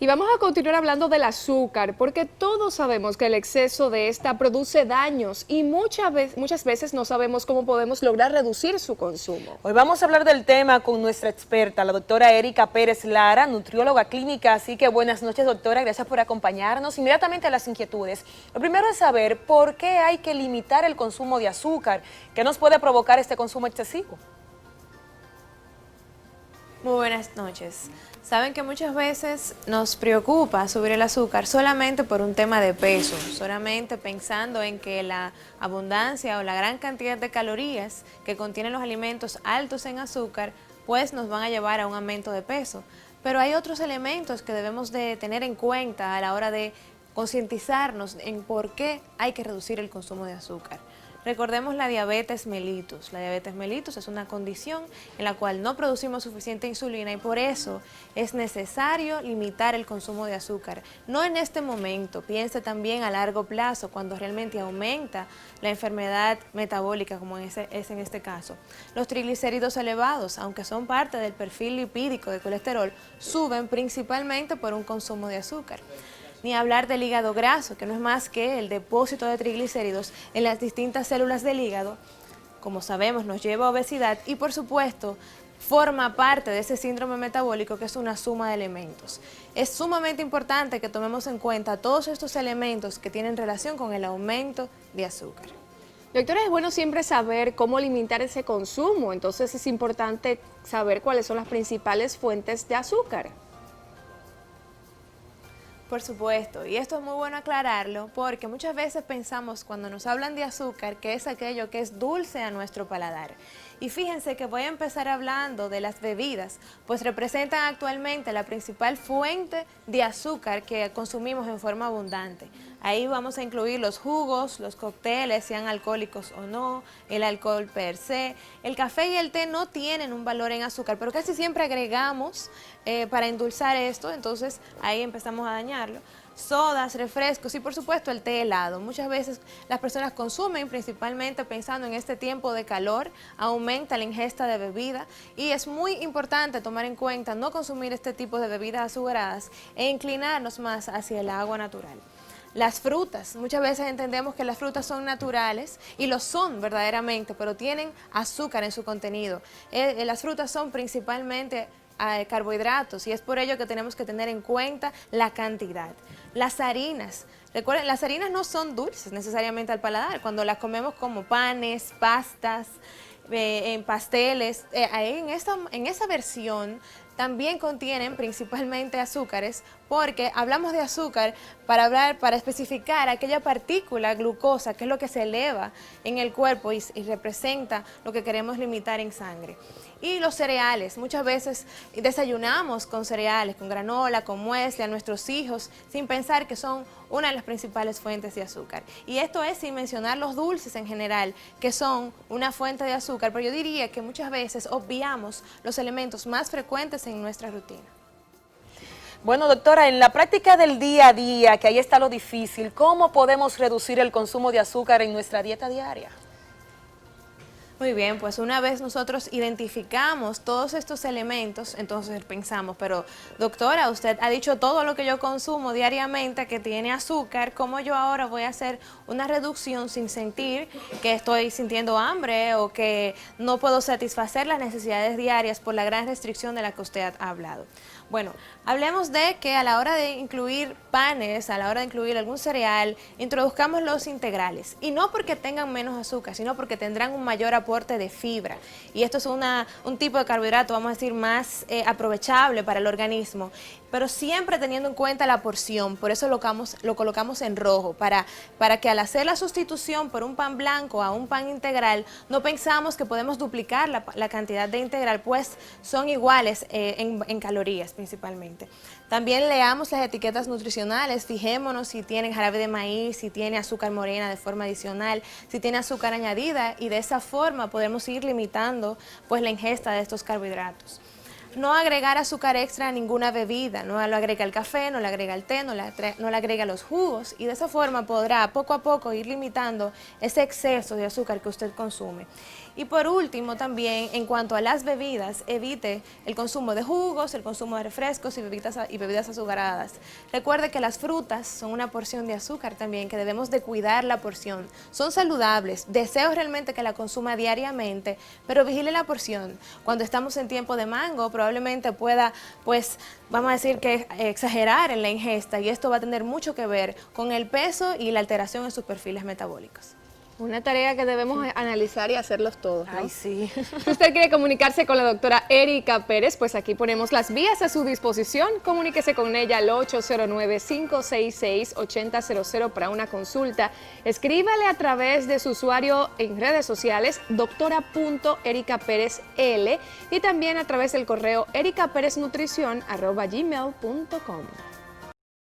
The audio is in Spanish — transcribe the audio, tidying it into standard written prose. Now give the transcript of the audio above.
Y vamos a continuar hablando del azúcar, porque todos sabemos que el exceso de esta produce daños y muchas veces no sabemos cómo podemos lograr reducir su consumo. Hoy vamos a hablar del tema con nuestra experta, la doctora Erika Pérez Lara, nutrióloga clínica. Así que buenas noches, doctora, gracias por acompañarnos. Inmediatamente a las inquietudes. Lo primero es saber por qué hay que limitar el consumo de azúcar. ¿Qué nos puede provocar este consumo excesivo? Muy buenas noches. Saben que muchas veces nos preocupa subir el azúcar solamente por un tema de peso, solamente pensando en que la abundancia o la gran cantidad de calorías que contienen los alimentos altos en azúcar, pues nos van a llevar a un aumento de peso. Pero hay otros elementos que debemos de tener en cuenta a la hora de concientizarnos en por qué hay que reducir el consumo de azúcar. Recordemos la diabetes mellitus. La diabetes mellitus es una condición en la cual no producimos suficiente insulina y por eso es necesario limitar el consumo de azúcar. No en este momento, piense también a largo plazo, cuando realmente aumenta la enfermedad metabólica, como es en este caso. Los triglicéridos elevados, aunque son parte del perfil lipídico de colesterol, suben principalmente por un consumo de azúcar. Ni hablar del hígado graso, que no es más que el depósito de triglicéridos en las distintas células del hígado. Como sabemos, nos lleva a obesidad y, por supuesto, forma parte de ese síndrome metabólico que es una suma de elementos. Es sumamente importante que tomemos en cuenta todos estos elementos que tienen relación con el aumento de azúcar. Doctora, es bueno siempre saber cómo limitar ese consumo, entonces es importante saber cuáles son las principales fuentes de azúcar. Por supuesto, y esto es muy bueno aclararlo porque muchas veces pensamos cuando nos hablan de azúcar que es aquello que es dulce a nuestro paladar. Y fíjense que voy a empezar hablando de las bebidas, pues representan actualmente la principal fuente de azúcar que consumimos en forma abundante. Ahí vamos a incluir los jugos, los cócteles, sean alcohólicos o no, el alcohol per se. El café y el té no tienen un valor en azúcar, pero casi siempre agregamos para endulzar esto, entonces ahí empezamos a dañarlo. Sodas, refrescos y por supuesto el té helado. Muchas veces las personas consumen principalmente pensando en este tiempo de calor, aumenta la ingesta de bebida y es muy importante tomar en cuenta no consumir este tipo de bebidas azucaradas e inclinarnos más hacia el agua natural. Las frutas, muchas veces entendemos que las frutas son naturales y lo son verdaderamente, pero tienen azúcar en su contenido. Las frutas son principalmente carbohidratos y es por ello que tenemos que tener en cuenta la cantidad. Las harinas, recuerden, las harinas no son dulces necesariamente al paladar, cuando las comemos como panes, pastas, en pasteles, en esa versión también contienen principalmente azúcares, porque hablamos de azúcar para especificar aquella partícula glucosa que es lo que se eleva en el cuerpo y representa lo que queremos limitar en sangre. Y los cereales, muchas veces desayunamos con cereales, con granola, con muesli a nuestros hijos, sin pensar que son una de las principales fuentes de azúcar. Y esto es sin mencionar los dulces en general, que son una fuente de azúcar, pero yo diría que muchas veces obviamos los elementos más frecuentes en nuestra rutina. Bueno, doctora, en la práctica del día a día, que ahí está lo difícil, ¿cómo podemos reducir el consumo de azúcar en nuestra dieta diaria? Muy bien, pues una vez nosotros identificamos todos estos elementos, entonces pensamos, pero doctora, usted ha dicho todo lo que yo consumo diariamente que tiene azúcar, ¿cómo yo ahora voy a hacer una reducción sin sentir que estoy sintiendo hambre o que no puedo satisfacer las necesidades diarias por la gran restricción de la que usted ha hablado? Bueno, hablemos de que a la hora de incluir panes, a la hora de incluir algún cereal, introduzcamos los integrales. Y no porque tengan menos azúcar, sino porque tendrán un mayor aporte de fibra. Y esto es un tipo de carbohidrato, vamos a decir, más aprovechable para el organismo. Pero siempre teniendo en cuenta la porción, por eso lo colocamos en rojo, para que al hacer la sustitución por un pan blanco a un pan integral, no pensamos que podemos duplicar la cantidad de integral, pues son iguales en calorías principalmente. También leamos las etiquetas nutricionales, fijémonos si tiene jarabe de maíz, si tiene azúcar morena de forma adicional, si tiene azúcar añadida y de esa forma podemos ir limitando pues la ingesta de estos carbohidratos. No agregar azúcar extra a ninguna bebida, no lo agrega al café, no le agrega al té, no le agrega a los jugos y de esa forma podrá poco a poco ir limitando ese exceso de azúcar que usted consume. Y por último también, en cuanto a las bebidas, evite el consumo de jugos, el consumo de refrescos y bebidas azucaradas. Recuerde que las frutas son una porción de azúcar también, que debemos de cuidar la porción. Son saludables, deseo realmente que la consuma diariamente, pero vigile la porción. Cuando estamos en tiempo de mango, probablemente pueda, pues, vamos a decir que exagerar en la ingesta, y esto va a tener mucho que ver con el peso y la alteración en sus perfiles metabólicos. Una tarea que debemos analizar y hacerlos todos, ¿no? Ay, sí. Si usted quiere comunicarse con la doctora Erika Pérez, pues aquí ponemos las vías a su disposición. Comuníquese con ella al 809-566-8000 para una consulta. Escríbale a través de su usuario en redes sociales, doctora.ericapérezl, y también a través del correo ericapereznutricion@gmail.com.